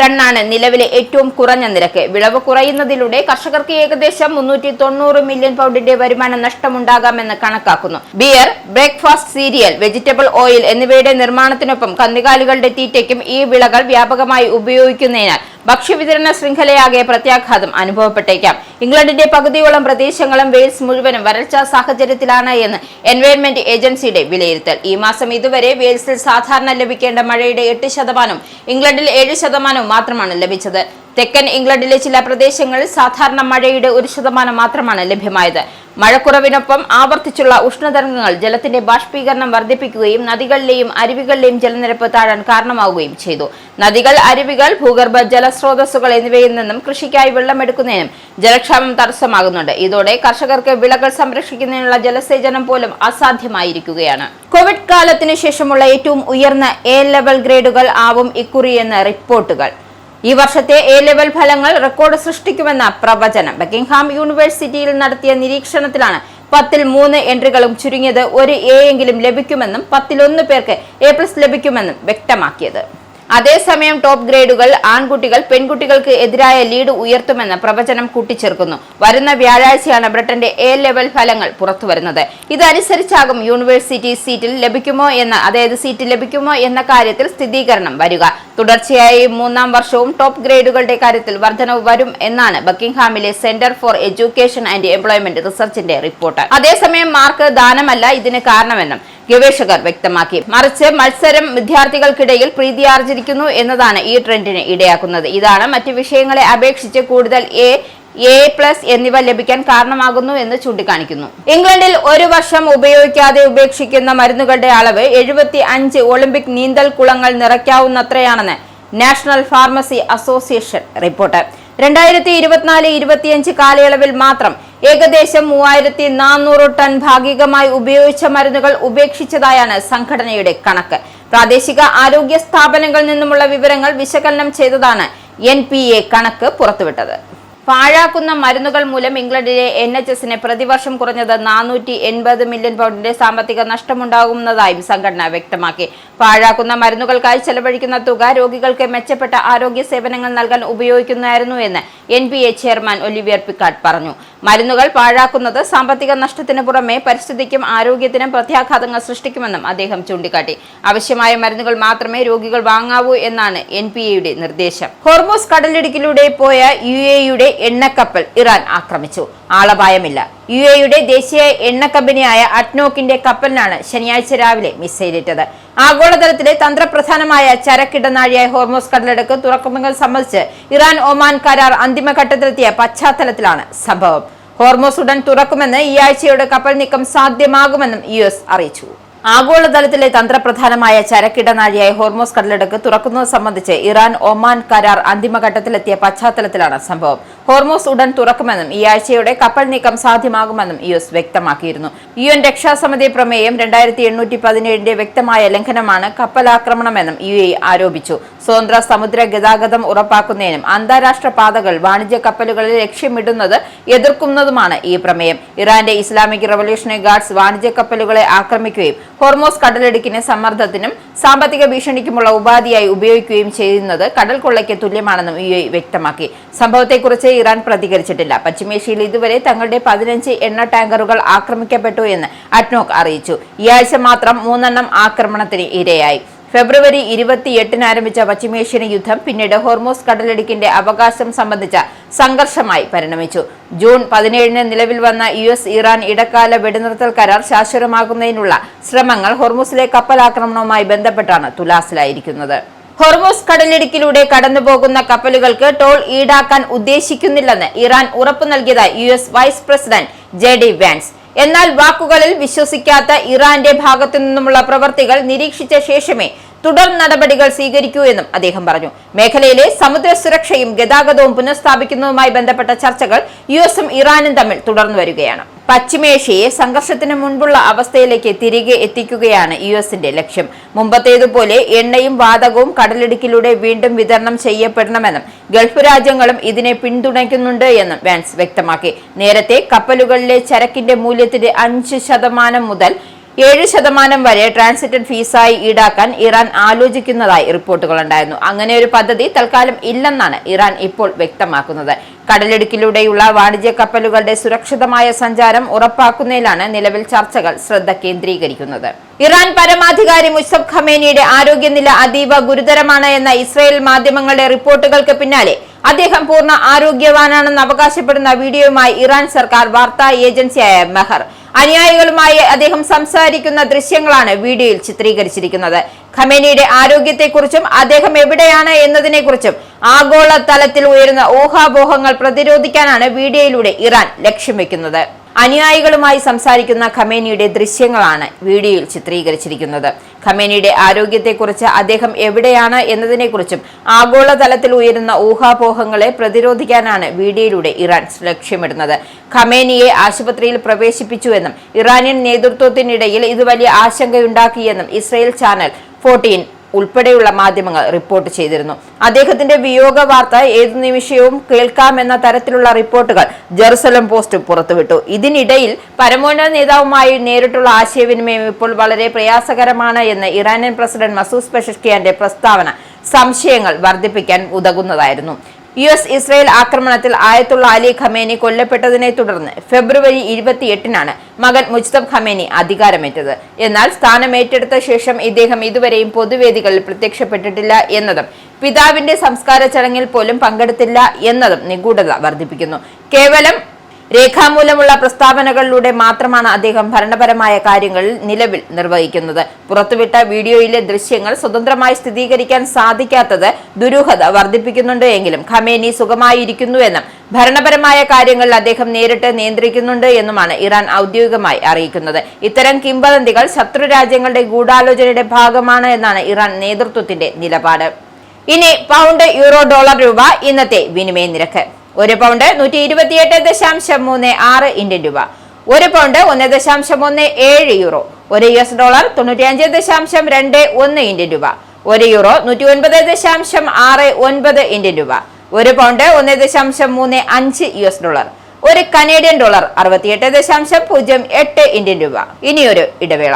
ടണ്ണാണ് നിലവിലെ ഏറ്റവും കുറഞ്ഞ നിരക്ക്. വിളവ് കുറയുന്നതിലൂടെ കർഷകർക്ക് ഏകദേശം 390 മില്യൺ പൗണ്ടിന്റെ വരുമാന നഷ്ടമുണ്ടാകാമെന്ന് കണക്കാക്കുന്നു. Beer, breakfast cereal, vegetable oil എന്നിവയുടെ നിർമ്മാണത്തിനൊപ്പം കന്നുകാലികളുടെ തീറ്റയ്ക്കും ഈ വിളകൾ വ്യാപകമായി ഉപയോഗിക്കുന്നതിനാൽ ഭക്ഷ്യവിതരണ ശൃംഖലയാകെ പ്രത്യാഘാതം അനുഭവപ്പെട്ടേക്കാം. ഇംഗ്ലണ്ടിന്റെ പകുതിയോളം പ്രദേശങ്ങളും വെയിൽസ് മുഴുവനും വരൾച്ചാ സാഹചര്യത്തിലാണ് എന്ന് എൻവയോൺമെന്റ് ഏജൻസിയുടെ വിലയിരുത്തൽ. ഈ മാസം ഇതുവരെ വെയിൽസിൽ സാധാരണ ലഭിക്കേണ്ട മഴയുടെ 8%, ഇംഗ്ലണ്ടിൽ 7% മാത്രമാണ് ലഭിച്ചത്. തെക്കൻ ഇംഗ്ലണ്ടിലെ ചില പ്രദേശങ്ങളിൽ സാധാരണ മഴയുടെ 1% മാത്രമാണ് ലഭ്യമായത്. മഴക്കുറവിനൊപ്പം ആവർത്തിച്ചുള്ള ഉഷ്ണതരംഗങ്ങൾ ജലത്തിന്റെ ബാഷ്പീകരണം വർദ്ധിപ്പിക്കുകയും നദികളിലെയും അരുവികളിലെയും ജലനിരപ്പ് താഴാൻ കാരണമാവുകയും ചെയ്തു. നദികൾ, അരുവികൾ, ഭൂഗർഭ ജലസ്രോതസ്സുകൾ എന്നിവയിൽ നിന്നും കൃഷിക്കായി വെള്ളമെടുക്കുന്നതിനും ജലക്ഷാമം തടസ്സമാകുന്നുണ്ട്. ഇതോടെ കർഷകർക്ക് വിളകൾ സംരക്ഷിക്കുന്നതിനുള്ള ജലസേചനം പോലും അസാധ്യമായിരിക്കുകയാണ്. കോവിഡ് കാലത്തിനു ശേഷമുള്ള ഏറ്റവും ഉയർന്ന എ ലെവൽ ഗ്രേഡുകൾ ആവും ഇക്കുറിയെന്ന് റിപ്പോർട്ടുകൾ. ഈ വർഷത്തെ എ ലെവൽ ഫലങ്ങൾ റെക്കോർഡ് സൃഷ്ടിക്കുമെന്ന പ്രവചനം. ബക്കിംഗ്ഹാം യൂണിവേഴ്സിറ്റിയിൽ നടത്തിയ നിരീക്ഷണത്തിലാണ് 10ൽ 3 എൻട്രികളും ചുരുങ്ങിയത് ഒരു എ എങ്കിലും ലഭിക്കുമെന്നും 10ൽ 1 പേർക്ക് A+ ലഭിക്കുമെന്നും വ്യക്തമാക്കിയത്. അതേസമയം ടോപ്പ് ഗ്രേഡുകൾ ആൺകുട്ടികൾ പെൺകുട്ടികൾക്ക് എതിരായ ലീഡ് ഉയർത്തുമെന്ന് പ്രവചനം കൂട്ടിച്ചേർക്കുന്നു. വരുന്ന വ്യാഴാഴ്ചയാണ് ബ്രിട്ടന്റെ എ ലെവൽ ഫലങ്ങൾ പുറത്തുവരുന്നത്. ഇതനുസരിച്ചാകും യൂണിവേഴ്സിറ്റി സീറ്റ് ലഭിക്കുമോ എന്ന കാര്യത്തിൽ സ്ഥിരീകരണം വരിക. തുടർച്ചയായി 3ാം വർഷവും ടോപ്പ് ഗ്രേഡുകളുടെ കാര്യത്തിൽ വർധനവ് വരും എന്നാണ് ബക്കിംഗ്ഹാമിലെ centre for education and employment റിസർച്ചിന്റെ റിപ്പോർട്ട്. അതേസമയം മാർക്ക് ദാനമല്ല ഇതിന് കാരണമെന്നും ഗവേഷകർ വ്യക്തമാക്കി. മറിച്ച് മത്സരം വിദ്യാർത്ഥികൾക്കിടയിൽ പ്രീതിയാർജിക്കുന്നു എന്നതാണ് ഈ ട്രെൻഡിന് ഇടയാക്കുന്നത്. ഇതാണ് മറ്റ് വിഷയങ്ങളെ അപേക്ഷിച്ച് കൂടുതൽ A+ എന്നിവ ലഭിക്കാൻ കാരണമാകുന്നു എന്ന് ചൂണ്ടിക്കാണിക്കുന്നു. ഇംഗ്ലണ്ടിൽ ഒരു വർഷം ഉപയോഗിക്കാതെ ഉപേക്ഷിക്കുന്ന മരുന്നുകളുടെ അളവ് 75 ഒളിമ്പിക് നീന്തൽ കുളങ്ങൾ നിറയ്ക്കാവുന്നത്രയാണെന്ന് നാഷണൽ ഫാർമസി അസോസിയേഷൻ റിപ്പോർട്ട്. 2024-25 കാലയളവിൽ മാത്രം ഏകദേശം 3400 ടൺ ഭാഗികമായി ഉപയോഗിച്ച മരുന്നുകൾ ഉപേക്ഷിച്ചതായാണ് സംഘടനയുടെ കണക്ക്. പ്രാദേശിക ആരോഗ്യ സ്ഥാപനങ്ങളിൽ നിന്നുമുള്ള വിവരങ്ങൾ വിശകലനം ചെയ്തതാണ് NPA കണക്ക് പുറത്തുവിട്ടത്. പാഴാക്കുന്ന മരുന്നുകൾ മൂലം ഇംഗ്ലണ്ടിലെ NHSന് പ്രതിവർഷം കുറഞ്ഞത് 480 മില്യൺ പൗണ്ടിന്റെ സാമ്പത്തിക നഷ്ടമുണ്ടാകുന്നതായും സംഘടന വ്യക്തമാക്കി. പാഴാക്കുന്ന മരുന്നുകൾക്കായി ചെലവഴിക്കുന്ന തുക രോഗികൾക്ക് മെച്ചപ്പെട്ട ആരോഗ്യ സേവനങ്ങൾ നൽകാൻ ഉപയോഗിക്കുന്നതായിരുന്നു എന്ന് NPA ചെയർമാൻ ഒലിവിയർ പിക്കാർഡ് പറഞ്ഞു. മരുന്നുകൾ പാഴാക്കുന്നത് സാമ്പത്തിക നഷ്ടത്തിന് പുറമെ പരിസ്ഥിതിക്കും ആരോഗ്യത്തിനും പ്രത്യാഘാതങ്ങൾ സൃഷ്ടിക്കുമെന്നും അദ്ദേഹം ചൂണ്ടിക്കാട്ടി. ആവശ്യമായ മരുന്നുകൾ മാത്രമേ രോഗികൾ വാങ്ങാവൂ എന്നാണ് NPAയുടെ നിർദ്ദേശം. ഹോർമൂസ് കടലിടുക്കിലൂടെ പോയ UAEയുടെ എണ്ണക്കപ്പൽ ഇറാൻ ആക്രമിച്ചു. ആളപായമില്ല. UAEയുടെ ദേശീയ എണ്ണ കമ്പനിയായ അഡ്നോക്കിന്റെ കപ്പലിനാണ് ശനിയാഴ്ച രാവിലെ മിസൈലേറ്റത്. ആഗോളതലത്തിലെ തന്ത്രപ്രധാനമായ ചരക്കിടനാഴിയായ ഹോർമൂസ് കടലിടുക്ക് തുറക്കുന്നത് സംബന്ധിച്ച് ഇറാൻ ഒമാൻ കരാർ അന്തിമഘട്ടത്തിലെത്തിയ പശ്ചാത്തലത്തിലാണ് സംഭവം. ഹോർമൂസ് ഉടൻ തുറക്കുമെന്ന് ഈ ആഴ്ചയോടെ കപ്പൽ നീക്കം സാധ്യമാകുമെന്നും US അറിയിച്ചു. ആഗോളതലത്തിലെ തന്ത്രപ്രധാനമായ ചരക്കിടനാഴിയായ ഹോർമൂസ് കടലിടുക്ക് തുറക്കുന്നത് സംബന്ധിച്ച് ഇറാൻ ഒമാൻ കരാർ അന്തിമഘട്ടത്തിലെത്തിയ പശ്ചാത്തലത്തിലാണ് സംഭവം. ഹോർമൂസ് ഉടൻ തുറക്കുമെന്നും ഈ ആഴ്ചയോടെ കപ്പൽ നീക്കം സാധ്യമാകുമെന്നും US വ്യക്തമാക്കിയിരുന്നു. UN രക്ഷാസമിതി പ്രമേയം 2817ന്റെ വ്യക്തമായ ലംഘനമാണ് കപ്പലാക്രമണമെന്നും UAE ആരോപിച്ചു. സ്വതന്ത്ര സമുദ്ര ഗതാഗതം ഉറപ്പാക്കുന്നതിനും അന്താരാഷ്ട്ര പാതകൾ വാണിജ്യ കപ്പലുകളിൽ ലക്ഷ്യമിടുന്നത് എതിർക്കുന്നതുമാണ് ഈ പ്രമേയം. ഇറാന്റെ ഇസ്ലാമിക് റവല്യൂഷണറി ഗാർഡ്സ് വാണിജ്യ കപ്പലുകളെ ആക്രമിക്കുകയും ഹോർമൂസ് കടലിടുക്കിന് സമ്മർദ്ദത്തിനും സാമ്പത്തിക ഭീഷണിക്കുമുള്ള ഉപാധിയായി ഉപയോഗിക്കുകയും ചെയ്യുന്നത് കടൽ കൊള്ളയ്ക്ക് തുല്യമാണെന്നും UAE വ്യക്തമാക്കി. സംഭവത്തെക്കുറിച്ച് ഇറാൻ പ്രതികരിച്ചിട്ടില്ല. പശ്ചിമേഷ്യയിൽ ഇതുവരെ തങ്ങളുടെ 15 എണ്ണ ടാങ്കറുകൾ ആക്രമിക്കപ്പെട്ടു എന്ന് അഡ്നോക്ക് അറിയിച്ചു. ഈ ആഴ്ച മാത്രം 3 എണ്ണം ആക്രമണത്തിന് ഇരയായി. ഫെബ്രുവരി 28-ന് ആരംഭിച്ച പശ്ചിമേഷ്യൻ യുദ്ധം പിന്നീട് ഹോർമൂസ് കടലിടുക്കിന്റെ അവകാശം സംബന്ധിച്ച സംഘർഷമായി പരിണമിച്ചു. ജൂൺ 17-ന് നിലവിൽ വന്ന US-ഇറാൻ ഇടക്കാല വെടിനിർത്തൽ കരാർ ശാശ്വതമാക്കുന്നതിനുള്ള ശ്രമങ്ങൾ ഹോർമൂസിലെ കപ്പലാക്രമണവുമായി ബന്ധപ്പെട്ടാണ് തുലാസിലായിരിക്കുന്നത്. ഹോർമൂസ് കടലിടുക്കിലൂടെ കടന്നുപോകുന്ന കപ്പലുകൾക്ക് ടോൾ ഈടാക്കാൻ ഉദ്ദേശിക്കുന്നില്ലെന്ന് ഇറാൻ ഉറപ്പു നൽകിയതായി US vice president JD Vance. എന്നാൽ വാക്കുകളിൽ വിശ്വസിക്കാത്ത ഇറാന്റെ ഭാഗത്തു നിന്നുമുള്ള പ്രവർത്തികൾ നിരീക്ഷിച്ച ശേഷമേ തുടർ നടപടികൾ സ്വീകരിക്കൂ എന്നും അദ്ദേഹം പറഞ്ഞു. മേഖലയിലെ സമുദ്ര സുരക്ഷയും ഗതാഗതവും പുനഃസ്ഥാപിക്കുന്നതുമായി ബന്ധപ്പെട്ട ചർച്ചകൾ US-ഉം ഇറാനും തമ്മിൽ തുടർന്നു വരികയാണ്. പശ്ചിമേഷ്യയെ സംഘർഷത്തിന് മുൻപുള്ള അവസ്ഥയിലേക്ക് തിരികെ എത്തിക്കുകയാണ് US-ന്റെ ലക്ഷ്യം. മുമ്പത്തേതുപോലെ എണ്ണയും വാതകവും കടലിടുക്കിലൂടെ വീണ്ടും വിതരണം ചെയ്യപ്പെടണമെന്നും ഗൾഫ് രാജ്യങ്ങളും ഇതിനെ പിന്തുണയ്ക്കുന്നുണ്ട് എന്നും വാൻസ് വ്യക്തമാക്കി. നേരത്തെ കപ്പലുകളിലെ ചരക്കിന്റെ മൂല്യത്തിന്റെ 5% മുതൽ 7% വരെ ട്രാൻസിറ്റ് ഫീസായി ഈടാക്കാൻ ഇറാൻ ആലോചിക്കുന്നതായി റിപ്പോർട്ടുകളുണ്ടായിരുന്നു. അങ്ങനെ ഒരു പദ്ധതി തൽക്കാലം ഇല്ലെന്നാണ് ഇറാൻ ഇപ്പോൾ വ്യക്തമാക്കുന്നത്. കടലിടുക്കിലൂടെയുള്ള വാണിജ്യ കപ്പലുകളുടെ സുരക്ഷിതമായ സഞ്ചാരം ഉറപ്പാക്കുന്നതിലാണ് നിലവിൽ ചർച്ചകൾ ശ്രദ്ധ കേന്ദ്രീകരിക്കുന്നത്. ഇറാൻ പരമാധികാരി മുസ്തഫ ഖമേനിയുടെ ആരോഗ്യനില അതീവ ഗുരുതരമാണ് എന്ന ഇസ്രായേൽ മാധ്യമങ്ങളുടെ റിപ്പോർട്ടുകൾക്ക് പിന്നാലെ അദ്ദേഹം പൂർണ്ണ ആരോഗ്യവാനാണെന്ന് അവകാശപ്പെടുന്ന വീഡിയോയുമായി ഇറാൻ സർക്കാർ വാർത്താ ഏജൻസിയായ മെഹർ അനുയായികളുമായി അദ്ദേഹം സംസാരിക്കുന്ന ദൃശ്യങ്ങളാണ് വീഡിയോയിൽ ചിത്രീകരിച്ചിരിക്കുന്നത്. ഖമേനിയുടെ ആരോഗ്യത്തെക്കുറിച്ചും അദ്ദേഹം എവിടെയാണ് എന്നതിനെക്കുറിച്ചും ആഗോള തലത്തിൽ ഉയരുന്ന ഊഹാപോഹങ്ങൾ പ്രതിരോധിക്കാനാണ് വീഡിയോയിലൂടെ ഇറാൻ ലക്ഷ്യം വെക്കുന്നത്. അനുയായികളുമായി സംസാരിക്കുന്ന ഖമേനിയുടെ ദൃശ്യങ്ങളാണ് വീഡിയോയിൽ ചിത്രീകരിച്ചിരിക്കുന്നത്. ഖമേനിയുടെ ആരോഗ്യത്തെക്കുറിച്ച് അദ്ദേഹം എവിടെയാണ് എന്നതിനെക്കുറിച്ചും ആഗോളതലത്തിൽ ഉയരുന്ന ഊഹാപോഹങ്ങളെ പ്രതിരോധിക്കാനാണ് വീഡിയോയിലൂടെ ഇറാൻ ലക്ഷ്യമിടുന്നത്. ഖമേനിയെ ആശുപത്രിയിൽ പ്രവേശിപ്പിച്ചുവെന്നും ഇറാനിയൻ നേതൃത്വത്തിനിടയിൽ ഇത് വലിയ ആശങ്കയുണ്ടാക്കിയെന്നും ഇസ്രായേൽ ചാനൽ 14 ഉൾപ്പെടെയുള്ള മാധ്യമങ്ങൾ റിപ്പോർട്ട് ചെയ്തിരുന്നു. അദ്ദേഹത്തിന്റെ വിയോഗ വാർത്ത ഏതു നിമിഷവും കേൾക്കാമെന്ന തരത്തിലുള്ള റിപ്പോർട്ടുകൾ ജെറുസലം പോസ്റ്റ് പുറത്തുവിട്ടു. ഇതിനിടയിൽ പരമോന്നത നേതാവുമായി നേരിട്ടുള്ള ആശയവിനിമയം ഇപ്പോൾ വളരെ പ്രയാസകരമാണ് എന്ന് ഇറാനിയൻ പ്രസിഡന്റ് മസൂദ് പെസഷ്കിയാന്റെ പ്രസ്താവന സംശയങ്ങൾ വർദ്ധിപ്പിക്കാൻ ഉതകുന്നതായിരുന്നു. ഇസ്രായേൽ ആക്രമണത്തിൽ ആയത്തുള്ള അലി ഖമേനി കൊല്ലപ്പെട്ടതിനെ തുടർന്ന് ഫെബ്രുവരി 28-നാണ് മകൻ മുജ്തബ ഖമേനി അധികാരമേറ്റത്. എന്നാൽ സ്ഥാനമേറ്റെടുത്ത ശേഷം ഇദ്ദേഹം ഇതുവരെയും പൊതുവേദികളിൽ പ്രത്യക്ഷപ്പെട്ടിട്ടില്ല എന്നതും പിതാവിന്റെ സംസ്കാര ചടങ്ങിൽ പോലും പങ്കെടുത്തില്ല എന്നതും നിഗൂഢത വർദ്ധിപ്പിക്കുന്നു. കേവലം രേഖാമൂലമുള്ള പ്രസ്താവനകളിലൂടെ മാത്രമാണ് അദ്ദേഹം ഭരണപരമായ കാര്യങ്ങളിൽ നിലവിൽ നിർവഹിക്കുന്നത്. പുറത്തുവിട്ട വീഡിയോയിലെ ദൃശ്യങ്ങൾ സ്വതന്ത്രമായി സ്ഥിരീകരിക്കാൻ സാധിക്കാത്തത് ദുരൂഹത വർദ്ധിപ്പിക്കുന്നുണ്ട് എങ്കിലും ഖമേനി സുഖമായിരിക്കുന്നുവെന്നും ഭരണപരമായ കാര്യങ്ങളിൽ അദ്ദേഹം നേരിട്ട് നിയന്ത്രിക്കുന്നുണ്ട് എന്നുമാണ് ഇറാൻ ഔദ്യോഗികമായി അറിയിക്കുന്നത്. ഇത്തരം കിംവദന്തികൾ ശത്രു രാജ്യങ്ങളുടെ ഗൂഢാലോചനയുടെ ഭാഗമാണ് എന്നാണ് ഇറാൻ നേതൃത്വത്തിന്റെ നിലപാട്. ഇനി പൗണ്ട്, യൂറോ, ഡോളർ, രൂപ ഇന്നത്തെ വിനിമയ നിരക്ക്. ഒരു പൗണ്ട് 128.36 ഇന്ത്യൻ രൂപ, ഒരു പൗണ്ട് 1.17 യൂറോ, ഒരു US ഡോളർ 95.21 ഇന്ത്യൻ രൂപ, ഒരു യൂറോ 109.69 ഇന്ത്യൻ രൂപ, ഒരു പൗണ്ട് 1.35 US ഡോളർ, ഒരു കനേഡിയൻ ഡോളർ 68.08 ഇന്ത്യൻ രൂപ. ഇനിയൊരു ഇടവേള.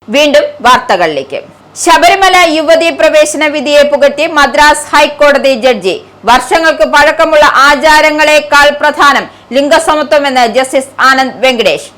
വീണ്ടും വാർത്തകളിലേക്ക്. ശബരിമല യുവതീ പ്രവേശന വിധിയെ പുകഴ്ത്തി മദ്രാസ് ഹൈക്കോടതി ജഡ്ജി. വർഷങ്ങൾക്ക് പഴക്കമുള്ള ആചാരങ്ങളെക്കാൾ പ്രധാനം ലിംഗസമത്വമെന്ന് ജസ്റ്റിസ് ആനന്ദ് വെങ്കടേഷ്.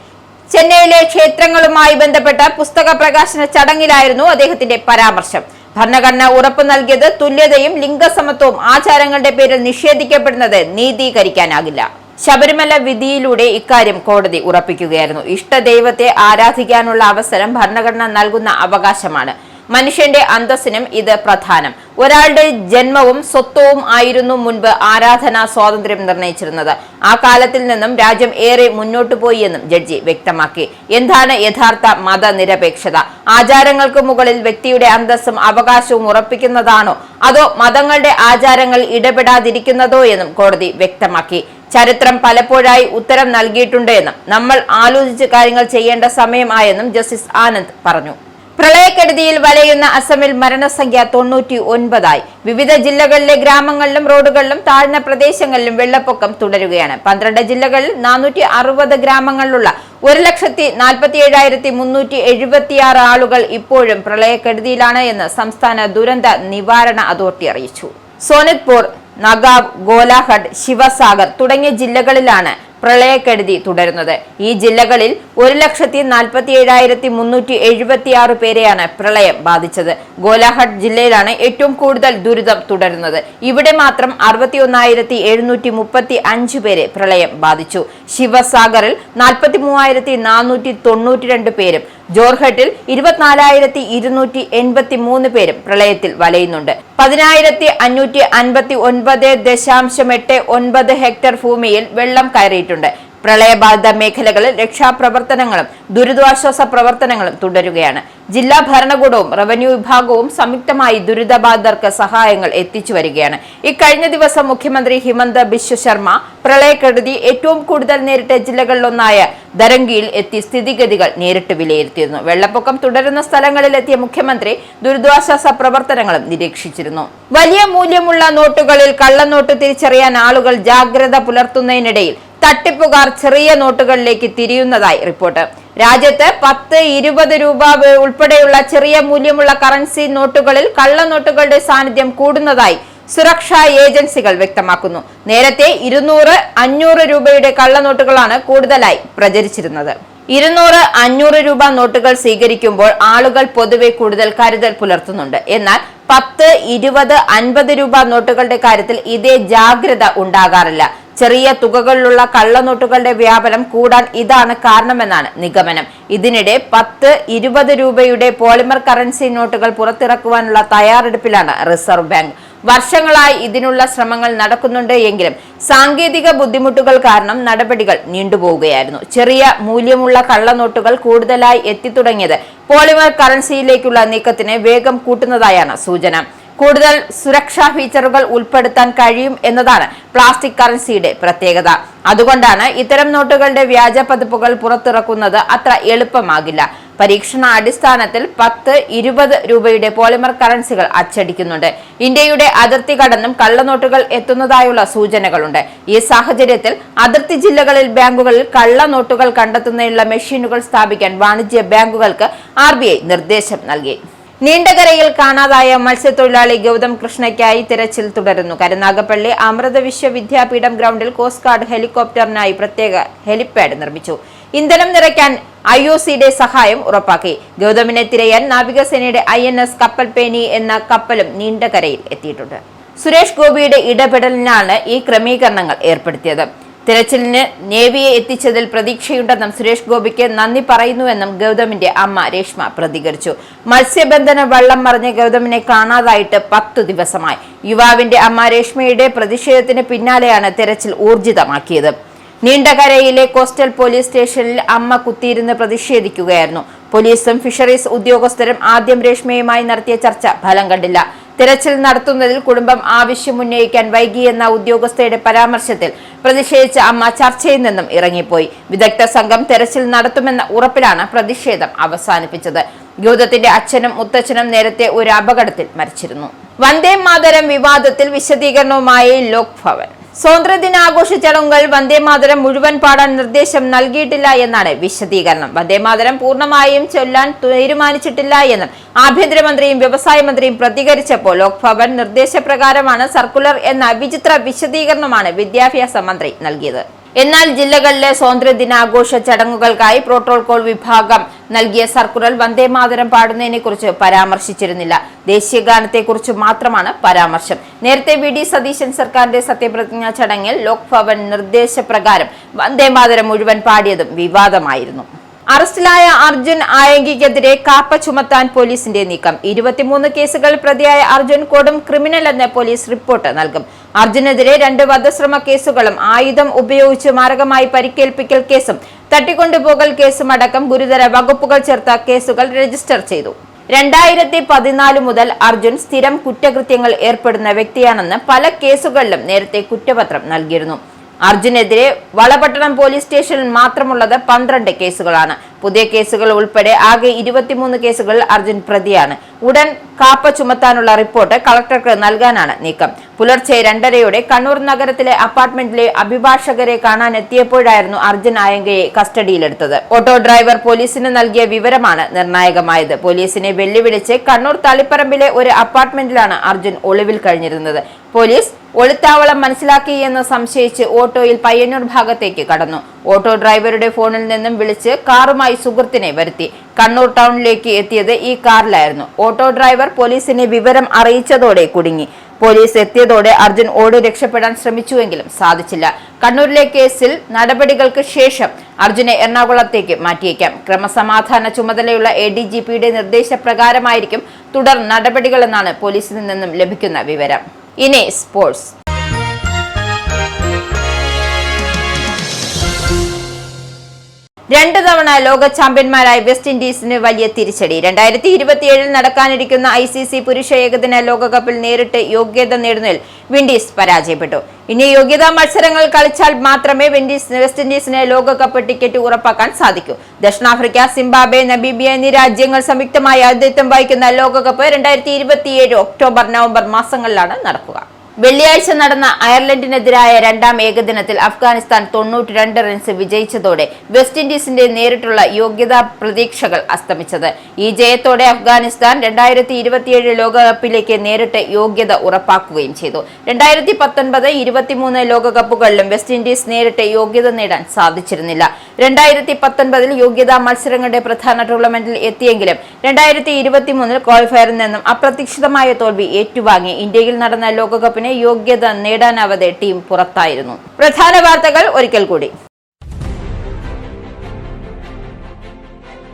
ചെന്നൈയിലെ ക്ഷേത്രങ്ങളുമായി ബന്ധപ്പെട്ട പുസ്തക പ്രകാശന ചടങ്ങിലായിരുന്നു അദ്ദേഹത്തിന്റെ പരാമർശം. ഭരണഘടന ഉറപ്പു നൽകിയത് തുല്യതയും ലിംഗസമത്വവും ആചാരങ്ങളുടെ പേരിൽ നിഷേധിക്കപ്പെടുന്നത് നീതീകരിക്കാനാകില്ല. ശബരിമല വിധിയിലൂടെ ഇക്കാര്യം കോടതി ഉറപ്പിക്കുകയായിരുന്നു. ഇഷ്ടദൈവത്തെ ആരാധിക്കാനുള്ള അവസരം ഭരണഘടന നൽകുന്ന അവകാശമാണ്. മനുഷ്യന്റെ അന്തസ്സിനും ഇത് പ്രധാനം. ഒരാളുടെ ജന്മവും സ്വത്വവും ആയിരുന്നു മുൻപ് ആരാധനാ സ്വാതന്ത്ര്യം നിർണയിച്ചിരുന്നത്. ആ കാലത്തിൽ നിന്നും രാജ്യം ഏറെ മുന്നോട്ടു പോയി എന്നും ജഡ്ജി വ്യക്തമാക്കി. എന്താണ് യഥാർത്ഥ മതനിരപേക്ഷത? ആചാരങ്ങൾക്ക് മുകളിൽ വ്യക്തിയുടെ അന്തസ്സും അവകാശവും ഉറപ്പിക്കുന്നതാണോ, അതോ മതങ്ങളുടെ ആചാരങ്ങൾ ഇടപെടാതിരിക്കുന്നതോ എന്നും കോടതി വ്യക്തമാക്കി. ചരിത്രം പലപ്പോഴായി ഉത്തരം നൽകിയിട്ടുണ്ട് എന്നും നമ്മൾ ആലോചിച്ച് കാര്യങ്ങൾ ചെയ്യേണ്ട സമയമായെന്നും ജസ്റ്റിസ് ആനന്ദ് പറഞ്ഞു. പ്രളയക്കെടുതിയിൽ വലയുന്ന അസമിൽ മരണസംഖ്യ 99. വിവിധ ജില്ലകളിലെ ഗ്രാമങ്ങളിലും റോഡുകളിലും താഴ്ന്ന പ്രദേശങ്ങളിലും വെള്ളപ്പൊക്കം തുടരുകയാണ്. 12 ജില്ലകളിൽ 460 ഗ്രാമങ്ങളിലുള്ള 1,47,376 ആളുകൾ ഇപ്പോഴും പ്രളയക്കെടുതിയിലാണ് എന്ന് സംസ്ഥാന ദുരന്ത നിവാരണ അതോറിറ്റി അറിയിച്ചു. സോനിത്പൂർ, നഗാവ്, ഗോലാഘട്ട്, ശിവസാഗർ തുടങ്ങിയ ജില്ലകളിലാണ് പ്രളയക്കെടുതി തുടരുന്നത്. ഈ ജില്ലകളിൽ 1,47,376 പേരെയാണ് പ്രളയം ബാധിച്ചത്. ഗോലാഘട്ട് ജില്ലയിലാണ് ഏറ്റവും കൂടുതൽ ദുരിതം തുടരുന്നത്. ഇവിടെ മാത്രം 61,735 പേരെ പ്രളയം ബാധിച്ചു. ശിവസാഗറിൽ 43,492 പേരും ജോർഹട്ടിൽ 24,283 പേരും പ്രളയത്തിൽ വലയുന്നുണ്ട്. 10,559.89 ഹെക്ടർ ഭൂമിയിൽ വെള്ളം കയറിയിട്ടുണ്ട്. പ്രളയബാധിത മേഖലകളിൽ രക്ഷാപ്രവർത്തനങ്ങളും ദുരിതാശ്വാസ പ്രവർത്തനങ്ങളും തുടരുകയാണ്. ജില്ലാ ഭരണകൂടവും റവന്യൂ വിഭാഗവും സംയുക്തമായി ദുരിതബാധിതർക്ക് സഹായങ്ങൾ എത്തിച്ചു വരികയാണ്. ഇക്കഴിഞ്ഞ ദിവസം മുഖ്യമന്ത്രി ഹിമന്ത ബിശ്വ ശർമ്മ പ്രളയക്കെടുതി ഏറ്റവും കൂടുതൽ നേരിട്ട ജില്ലകളിലൊന്നായ ദരംഗിയിൽ എത്തി സ്ഥിതിഗതികൾ നേരിട്ട് വിലയിരുത്തിയിരുന്നു. വെള്ളപ്പൊക്കം തുടരുന്ന സ്ഥലങ്ങളിൽ എത്തിയ മുഖ്യമന്ത്രി ദുരിതാശ്വാസ പ്രവർത്തനങ്ങളും നിരീക്ഷിച്ചിരുന്നു. വലിയ മൂല്യമുള്ള നോട്ടുകളിൽ കള്ളനോട്ട് തിരിച്ചറിയാൻ ആളുകൾ ജാഗ്രത പുലർത്തുന്നതിനിടയിൽ തട്ടിപ്പുകാർ ചെറിയ നോട്ടുകളിലേക്ക് തിരിയുന്നതായി റിപ്പോർട്ട്. രാജ്യത്ത് 10, 20 രൂപ ഉൾപ്പെടെയുള്ള ചെറിയ മൂല്യമുള്ള കറൻസി നോട്ടുകളിൽ കള്ളനോട്ടുകളുടെ സാന്നിധ്യം കൂടുന്നതായി സുരക്ഷാ ഏജൻസികൾ വ്യക്തമാക്കുന്നു. നേരത്തെ 200, 500 രൂപയുടെ കള്ളനോട്ടുകളാണ് കൂടുതലായി പ്രചരിച്ചിരുന്നത്. 200, 500 രൂപ നോട്ടുകൾ സ്വീകരിക്കുമ്പോൾ ആളുകൾ പൊതുവെ കൂടുതൽ കരുതൽ പുലർത്തുന്നുണ്ട്. എന്നാൽ 10, 20, 50 രൂപ നോട്ടുകളുടെ കാര്യത്തിൽ ഇതേ ജാഗ്രത ഉണ്ടാകാറില്ല. ചെറിയ തുകകളിലുള്ള കള്ളനോട്ടുകളുടെ വ്യാപനം കൂടാൻ ഇതാണ് കാരണമെന്നാണ് നിഗമനം. ഇതിനിടെ 10, 20 രൂപയുടെ പോളിമർ കറൻസി നോട്ടുകൾ പുറത്തിറക്കുവാനുള്ള തയ്യാറെടുപ്പിലാണ് റിസർവ് ബാങ്ക്. വർഷങ്ങളായി ഇതിനുള്ള ശ്രമങ്ങൾ നടക്കുന്നുണ്ട് എങ്കിലും സാങ്കേതിക ബുദ്ധിമുട്ടുകൾ കാരണം നടപടികൾ നീണ്ടുപോവുകയായിരുന്നു. ചെറിയ മൂല്യമുള്ള കള്ളനോട്ടുകൾ കൂടുതലായി എത്തിത്തുടങ്ങിയത് പോളിമർ കറൻസിയിലേക്കുള്ള നീക്കത്തിന് വേഗം കൂട്ടുന്നതായാണ് സൂചന. കൂടുതൽ സുരക്ഷാ ഫീച്ചറുകൾ ഉൾപ്പെടുത്താൻ കഴിയും എന്നതാണ് പ്ലാസ്റ്റിക് കറൻസിയുടെ പ്രത്യേകത. അതുകൊണ്ടാണ് ഇത്തരം നോട്ടുകളുടെ വ്യാജ പതിപ്പുകൾ പുറത്തിറക്കുന്നത് അത്ര എളുപ്പമാകില്ല. പരീക്ഷണ അടിസ്ഥാനത്തിൽ 10-20 രൂപയുടെ പോളിമർ കറൻസികൾ അച്ചടിക്കുന്നുണ്ട്. ഇന്ത്യയുടെ അതിർത്തി കടന്നും കള്ളനോട്ടുകൾ എത്തുന്നതായുള്ള സൂചനകളുണ്ട്. ഈ സാഹചര്യത്തിൽ അതിർത്തി ജില്ലകളിൽ ബാങ്കുകളിൽ കള്ളനോട്ടുകൾ കണ്ടെത്തുന്നതിനുള്ള മെഷീനുകൾ സ്ഥാപിക്കാൻ വാണിജ്യ ബാങ്കുകൾക്ക് RBI നിർദ്ദേശം നൽകി. നീണ്ടകരയിൽ കാണാതായ മത്സ്യത്തൊഴിലാളി ഗൗതം കൃഷ്ണയ്ക്കായി തിരച്ചിൽ തുടരുന്നു. കരുനാഗപ്പള്ളി അമൃത വിശ്വവിദ്യാപീഠം ഗ്രൗണ്ടിൽ കോസ്റ്റ് ഗാർഡ് ഹെലികോപ്റ്ററിനായി പ്രത്യേക ഹെലിപാഡ് നിർമ്മിച്ചു. ഇന്ധനം നിറയ്ക്കാൻ IOCയുടെ സഹായം ഉറപ്പാക്കി. ഗൗതമിനെ തിരയാൻ നാവികസേനയുടെ INS കപ്പൽപേനി എന്ന കപ്പലും നീണ്ടകരയിൽ എത്തിയിട്ടുണ്ട്. സുരേഷ് ഗോപിയുടെ ഇടപെടലിനാണ് ഈ ക്രമീകരണങ്ങൾ ഏർപ്പെടുത്തിയത്. തിരച്ചിലിന് നേവിയെ എത്തിച്ചതിൽ പ്രതീക്ഷയുണ്ടെന്നും സുരേഷ് ഗോപിക്ക് നന്ദി പറയുന്നുവെന്നും ഗൗതമിന്റെ അമ്മ രേഷ്മ പ്രതികരിച്ചു. മത്സ്യബന്ധന വള്ളം മറിഞ്ഞ ഗൗതമിനെ കാണാതായിട്ട് 10 ദിവസമായി. യുവാവിന്റെ അമ്മ രേഷ്മയുടെ പ്രതിഷേധത്തിന് പിന്നാലെയാണ് തെരച്ചിൽ ഊർജിതമാക്കിയത്. നീണ്ടകരയിലെ കോസ്റ്റൽ പോലീസ് സ്റ്റേഷനിൽ അമ്മ കുത്തിയിരുന്ന് പ്രതിഷേധിക്കുകയായിരുന്നു. പോലീസും ഫിഷറീസ് ഉദ്യോഗസ്ഥരും ആദ്യം രേഷ്മയുമായി നടത്തിയ ചർച്ച ഫലം കണ്ടില്ല. തിരച്ചിൽ നടത്തുന്നതിൽ കുടുംബം ആവശ്യമുന്നയിക്കാൻ വൈകിയെന്ന ഉദ്യോഗസ്ഥയുടെ പരാമർശത്തിൽ പ്രതിഷേധിച്ച അമ്മ ചർച്ചയിൽ നിന്നും ഇറങ്ങിപ്പോയി. വിദഗ്ധ സംഘം തെരച്ചിൽ നടത്തുമെന്ന ഉറപ്പിലാണ് പ്രതിഷേധം അവസാനിപ്പിച്ചത്. ഗൗതത്തിന്റെ അച്ഛനും മുത്തച്ഛനും നേരത്തെ ഒരു അപകടത്തിൽ മരിച്ചിരുന്നു. വന്ദേ മാതരം വിവാദത്തിൽ വിശദീകരണവുമായി ലോക്ഭവൻ. സ്വാതന്ത്ര്യദിനാഘോഷ ചടങ്ങുകൾ വന്ദേമാതരം മുഴുവൻ പാടാൻ നിർദ്ദേശം നൽകിയിട്ടില്ല എന്നാണ് വിശദീകരണം. വന്ദേമാതരം പൂർണ്ണമായും ചൊല്ലാൻ തീരുമാനിച്ചിട്ടില്ല എന്നും ആഭ്യന്തരമന്ത്രിയും വ്യവസായ മന്ത്രിയും പ്രതികരിച്ചപ്പോൾ ലോക്ഭവൻ നിർദ്ദേശപ്രകാരമാണ് സർക്കുലർ എന്ന വിചിത്ര വിശദീകരണമാണ് വിദ്യാഭ്യാസ മന്ത്രി നൽകിയത്. എന്നാൽ ജില്ലകളിലെ സ്വാതന്ത്ര്യദിനാഘോഷ ചടങ്ങുകൾക്കായി പ്രോട്ടോകോൾ വിഭാഗം നൽകിയ സർക്കുലർ വന്ദേമാതരം പാടുന്നതിനെ കുറിച്ച് പരാമർശിച്ചിരുന്നില്ല. ദേശീയഗാനത്തെക്കുറിച്ച് മാത്രമാണ് പരാമർശം. നേരത്തെ VD സതീശൻ സർക്കാരിന്റെ സത്യപ്രതിജ്ഞാ ചടങ്ങിൽ ലോക്ഭവൻ നിർദ്ദേശപ്രകാരം വന്ദേമാതരം മുഴുവൻ പാടിയതും വിവാദമായിരുന്നു. അറസ്റ്റിലായ അർജുൻ ആയങ്കിക്കെതിരെ കാപ്പ ചുമത്താൻ പോലീസിന്റെ നീക്കം. 23 കേസുകൾ പ്രതിയായ അർജുൻ കൊടും ക്രിമിനൽ എന്ന് പോലീസ് റിപ്പോർട്ട് നൽകും. അർജുനെതിരെ 2 വധശ്രമ കേസുകളും ആയുധം ഉപയോഗിച്ച് മാരകമായി പരിക്കേൽപ്പിക്കൽ കേസും തട്ടിക്കൊണ്ടുപോകൽ കേസും അടക്കം ഗുരുതര വകുപ്പുകൾ ചേർത്ത കേസുകൾ രജിസ്റ്റർ ചെയ്തു. 2014 മുതൽ അർജുൻ സ്ഥിരം കുറ്റകൃത്യങ്ങൾ ഏർപ്പെടുന്ന വ്യക്തിയാണെന്ന് പല കേസുകളിലും നേരത്തെ കുറ്റപത്രം നൽകിയിരുന്നു. അർജുനെതിരെ വളപട്ടണം പോലീസ് സ്റ്റേഷനിൽ മാത്രമുള്ളത് 12 കേസുകളാണ്. പുതിയ കേസുകൾ ഉൾപ്പെടെ ആകെ 23 കേസുകളിൽ അർജുൻ പ്രതിയാണ്. ഉടൻ കാപ്പ ചുമത്താനുള്ള റിപ്പോർട്ട് കളക്ടർക്ക് നൽകാനാണ് നീക്കം. പുലർച്ചെ 2:30 കണ്ണൂർ നഗരത്തിലെ അപ്പാർട്ട്മെന്റിലെ അഭിഭാഷകരെ കാണാനെത്തിയപ്പോഴായിരുന്നു അർജുൻ ആയങ്കയെ കസ്റ്റഡിയിലെടുത്തത്. ഓട്ടോ ഡ്രൈവർ പോലീസിന് നൽകിയ വിവരമാണ് നിർണായകമായത്. പോലീസിനെ വെല്ലുവിളിച്ച് കണ്ണൂർ തളിപ്പറമ്പിലെ ഒരു അപ്പാർട്ട്മെന്റിലാണ് അർജുൻ ഒളിവിൽ കഴിഞ്ഞിരുന്നത്. പോലീസ് ഒളിത്താവളം മനസ്സിലാക്കി എന്ന് സംശയിച്ച് ഓട്ടോയിൽ പയ്യന്നൂർ ഭാഗത്തേക്ക് കടന്നു. ഓട്ടോ ഡ്രൈവറുടെ ഫോണിൽ നിന്നും വിളിച്ച് കാറുമായി സുഹൃത്തിനെ വരുത്തി. കണ്ണൂർ ടൗണിലേക്ക് എത്തിയത് ഈ കാറിലായിരുന്നു. ഓട്ടോ ഡ്രൈവർ പോലീസിനെ വിവരം അറിയിച്ചതോടെ കുടുങ്ങി. പോലീസ് എത്തിയതോടെ അർജുൻ ഓടി രക്ഷപ്പെടാൻ ശ്രമിച്ചുവെങ്കിലും സാധിച്ചില്ല. കണ്ണൂരിലെ കേസിൽ നടപടികൾക്ക് ശേഷം അർജുനെ എറണാകുളത്തേക്ക് മാറ്റിയേക്കാം. ക്രമസമാധാന ചുമതലയുള്ള ADGPയുടെ നിർദ്ദേശപ്രകാരമായിരിക്കും തുടർ നടപടികളെന്നാണ് പോലീസിൽ നിന്നും ലഭിക്കുന്ന വിവരം. ഇനി സ്പോർട്സ്. രണ്ടു തവണ ലോക ചാമ്പ്യന്മാരായ വെസ്റ്റ് ഇൻഡീസിന് വലിയ തിരിച്ചടി. 2027 നടക്കാനിരിക്കുന്ന ICC പുരുഷ ഏകദിന ലോകകപ്പിൽ നേരിട്ട് യോഗ്യത നേടുന്നതിൽ വിൻഡീസ് പരാജയപ്പെട്ടു. ഇനി യോഗ്യതാ മത്സരങ്ങൾ കളിച്ചാൽ മാത്രമേ വെസ്റ്റ് ഇൻഡീസിന് ലോകകപ്പ് ടിക്കറ്റ് ഉറപ്പാക്കാൻ സാധിക്കൂ. ദക്ഷിണാഫ്രിക്ക, സിംബാബ്വെ, നമീബിയ എന്നീ രാജ്യങ്ങൾ സംയുക്തമായി ആതിഥ്യം വഹിക്കുന്ന ലോകകപ്പ് 2027 ഒക്ടോബർ, നവംബർ മാസങ്ങളിലാണ് നടക്കുക. വെള്ളിയാഴ്ച നടന്ന അയർലൻഡിനെതിരായ 2ാം ഏകദിനത്തിൽ അഫ്ഗാനിസ്ഥാൻ 92 റൺസ് വിജയിച്ചതോടെ വെസ്റ്റ് ഇൻഡീസിന്റെ നേരിട്ടുള്ള യോഗ്യതാ പ്രതീക്ഷകൾ അസ്തമിച്ചത്. ഈ ജയത്തോടെ അഫ്ഗാനിസ്ഥാൻ 2027 ലോകകപ്പിലേക്ക് നേരിട്ട് യോഗ്യത ഉറപ്പാക്കുകയും ചെയ്തു. 2019, 23 ലോകകപ്പുകളിലും വെസ്റ്റ് ഇൻഡീസ് നേരിട്ട് യോഗ്യത നേടാൻ സാധിച്ചിരുന്നില്ല. 2019 യോഗ്യതാ മത്സരങ്ങളുടെ പ്രധാന ടൂർണമെന്റിൽ എത്തിയെങ്കിലും 2023 ക്വാളിഫയറിൽ നിന്നും അപ്രതീക്ഷിതമായ തോൽവി ഏറ്റുവാങ്ങി ഇന്ത്യയിൽ നടന്ന ലോകകപ്പിന് യോഗ്യത നേടാനാവാതെ ടീം പുറത്തായിരുന്നു. പ്രധാന വാർത്തകൾ ഒരിക്കൽ കൂടി.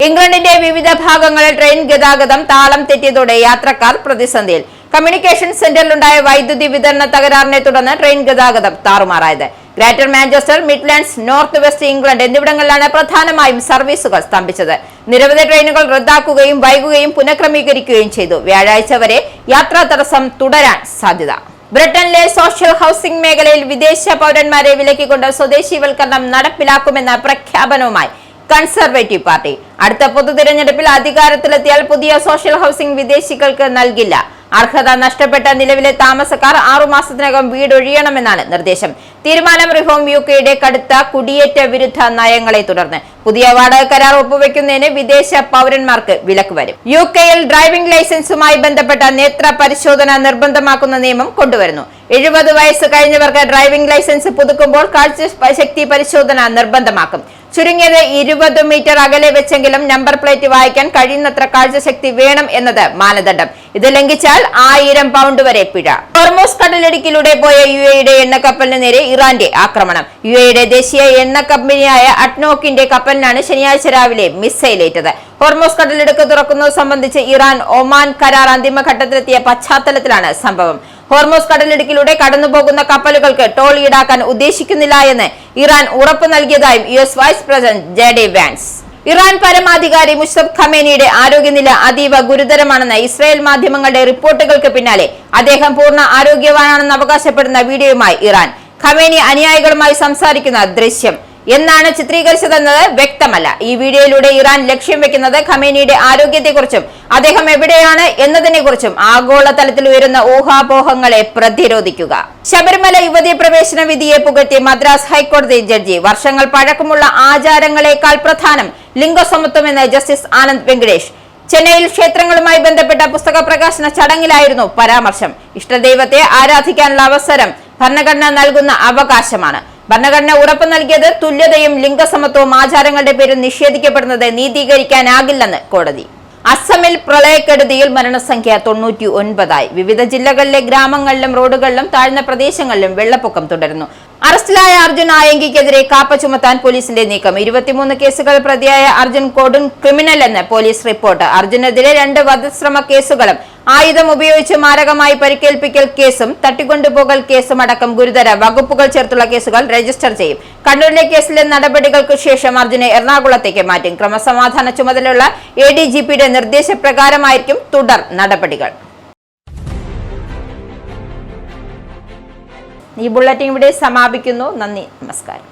ഇംഗ്ലണ്ടിന്റെ വിവിധ ഭാഗങ്ങളിൽ ട്രെയിൻ ഗതാഗതം താളം തെറ്റിയതോടെ യാത്രക്കാർ പ്രതിസന്ധിയിൽ. കമ്മ്യൂണിക്കേഷൻ സെന്ററിലുണ്ടായ വൈദ്യുതി വിതരണ തകരാറിനെ തുടർന്ന് ട്രെയിൻ ഗതാഗതം താറുമാറായത്. Greater Manchester, Midlands, north west England എന്നിവിടങ്ങളിലാണ് പ്രധാനമായും സർവീസുകൾ സ്തംഭിച്ചത്. നിരവധി ട്രെയിനുകൾ റദ്ദാക്കുകയും വൈകുകയും പുനഃക്രമീകരിക്കുകയും ചെയ്തു. വ്യാഴാഴ്ച വരെ യാത്രാ തടസ്സം തുടരാൻ സാധ്യത. ബ്രിട്ടനിലെ സോഷ്യൽ ഹൌസിംഗ് മേഖലയിൽ വിദേശ പൗരന്മാരെ വിലക്കിക്കൊണ്ട് സ്വദേശീവൽക്കരണം നടപ്പിലാക്കുമെന്ന പ്രഖ്യാപനവുമായി കൺസർവേറ്റീവ് പാർട്ടി. അടുത്ത പൊതു തിരഞ്ഞെടുപ്പിൽ അധികാരത്തിലെത്തിയാൽ പുതിയ സോഷ്യൽ ഹൌസിംഗ് വിദേശികൾക്ക് നൽകില്ല. അർഹത നഷ്ടപ്പെട്ട നിലവിലെ താമസക്കാർ 6 മാസത്തിനകം വീടൊഴിയണമെന്നാണ് നിർദ്ദേശം. തീരുമാനം റിഫോം യുകെയുടെ കടുത്ത കുടിയേറ്റ വിരുദ്ധ നയങ്ങളെ തുടർന്ന് പുതിയ വാടക കരാർ ഒപ്പുവെക്കുന്നതിന് വിദേശ പൗരന്മാർക്ക് വിലക്ക് വരും. യുകെയിൽ ഡ്രൈവിംഗ് ലൈസൻസുമായി ബന്ധപ്പെട്ട നേത്ര പരിശോധന നിർബന്ധമാക്കുന്ന നിയമം കൊണ്ടുവരുന്നു. 70 വയസ്സ് കഴിഞ്ഞവർക്ക് ഡ്രൈവിംഗ് ലൈസൻസ് പുതുക്കുമ്പോൾ കാഴ്ചശക്തി പരിശോധന നിർബന്ധമാക്കും. ചുരുങ്ങിയത് 20 മീറ്റർ അകലെ വെച്ചെങ്കിലും നമ്പർ പ്ലേറ്റ് വായിക്കാൻ കഴിയുന്നത്ര കാഴ്ചശക്തി വേണം എന്നത് മാനദണ്ഡം. ഇത് ലംഘിച്ചാൽ 1000 പൗണ്ട് വരെ പിഴ. ഹോർമൂസ് കടലിടുക്കിലൂടെ പോയ യുഎഇയുടെ എണ്ണക്കപ്പലിന് നേരെ ഇറാന്റെ ആക്രമണം. യുഎഇയുടെ ദേശീയ എണ്ണ കമ്പനിയായ അഡ്നോക്കിന്റെ കപ്പലിനാണ് ശനിയാഴ്ച രാവിലെ മിസൈലേറ്റത്. ഹോർമൂസ് കടലിടുക്ക് തുറക്കുന്നത് സംബന്ധിച്ച് ഇറാൻ ഒമാൻ കരാർ അന്തിമഘട്ടത്തിലെത്തിയ പശ്ചാത്തലത്തിലാണ് സംഭവം. ഹോർമൂസ് കടലിടുക്കിലൂടെ കടന്നുപോകുന്ന കപ്പലുകൾക്ക് ടോൾ ഈടാക്കാൻ ഉദ്ദേശിക്കുന്നില്ല എന്ന് ഇറാൻ ഉറപ്പ് നൽകിയതായും US vice president JD Vance. Iran പരമാധികാരി മുസ്തഫ ഖമേനിയുടെ ആരോഗ്യനില അതീവ ഗുരുതരമാണെന്ന ഇസ്രായേൽ മാധ്യമങ്ങളുടെ റിപ്പോർട്ടുകൾക്ക് പിന്നാലെ അദ്ദേഹം പൂർണ്ണ ആരോഗ്യവാനാണെന്ന് അവകാശപ്പെടുന്ന വീഡിയോയുമായി ഇറാൻ. ഖമേനി അനുയായികളുമായി സംസാരിക്കുന്ന ദൃശ്യം എന്നാണ് ചിത്രീകരിച്ചതെന്നത് വ്യക്തമല്ല. ഈ വീഡിയോയിലൂടെ ഇറാൻ ലക്ഷ്യം വെക്കുന്നത് ഖമേനിയുടെ ആരോഗ്യത്തെക്കുറിച്ചും അദ്ദേഹം എവിടെയാണ് എന്നതിനെക്കുറിച്ചും ആഗോളതലത്തിൽ ഉയരുന്ന ഊഹാപോഹങ്ങളെ പ്രതിരോധിക്കുക. ശബരിമല യുവതി പ്രവേശന വിധിയെ പുകഴ്ത്തി മദ്രാസ് ഹൈക്കോടതി ജഡ്ജി. വർഷങ്ങൾ പഴക്കമുള്ള ആചാരങ്ങളെക്കാൾ പ്രധാനം ലിംഗസമത്വമെന്ന് ജസ്റ്റിസ് ആനന്ദ് വെങ്കടേഷ്. ചെന്നൈയിൽ ക്ഷേത്രങ്ങളുമായി ബന്ധപ്പെട്ട പുസ്തക പ്രകാശന ചടങ്ങിലായിരുന്നു പരാമർശം. ഇഷ്ടദൈവത്തെ ആരാധിക്കാനുള്ള അവസരം ഭരണഘടന നൽകുന്ന അവകാശമാണ്. ഭരണഘടന ഉറപ്പു നൽകിയത് തുല്യതയും ലിംഗസമത്വവും ആചാരങ്ങളുടെ പേരിൽ നിഷേധിക്കപ്പെടുന്നത് നീതീകരിക്കാനാകില്ലെന്ന് കോടതി. അസമിൽ പ്രളയക്കെടുതിയിൽ മരണസംഖ്യ 99ആയി. വിവിധ ജില്ലകളിലെ ഗ്രാമങ്ങളിലും റോഡുകളിലും താഴ്ന്ന പ്രദേശങ്ങളിലും വെള്ളപ്പൊക്കം തുടരുന്നു. അറസ്റ്റിലായ അർജുൻ ആയങ്കിക്കെതിരെ കാപ്പ ചുമത്താൻ പോലീസിന്റെ നീക്കം. 23 കേസുകൾ പ്രതിയായ അർജുൻ കൊടും ക്രിമിനൽ എന്ന് പോലീസ് റിപ്പോർട്ട്. അർജുനെതിരെ 2 വധശ്രമ കേസുകളും ആയുധം ഉപയോഗിച്ച് മാരകമായി പരിക്കേൽപ്പിക്കൽ കേസും തട്ടിക്കൊണ്ടുപോകൽ കേസും അടക്കം ഗുരുതര വകുപ്പുകൾ ചേർത്തുള്ള കേസുകൾ രജിസ്റ്റർ ചെയ്യും. കണ്ണൂരിലെ കേസിലെ നടപടികൾക്ക് ശേഷം അർജുനെ എറണാകുളത്തേക്ക് മാറ്റും. ക്രമസമാധാന ചുമതലയുള്ള ADGPയുടെ നിർദ്ദേശപ്രകാരമായിരിക്കും തുടർ നടപടികൾ. ഈ ബുള്ളറ്റിൻ ഇവിടെ സമാപിക്കുന്നു. നന്ദി, നമസ്കാരം.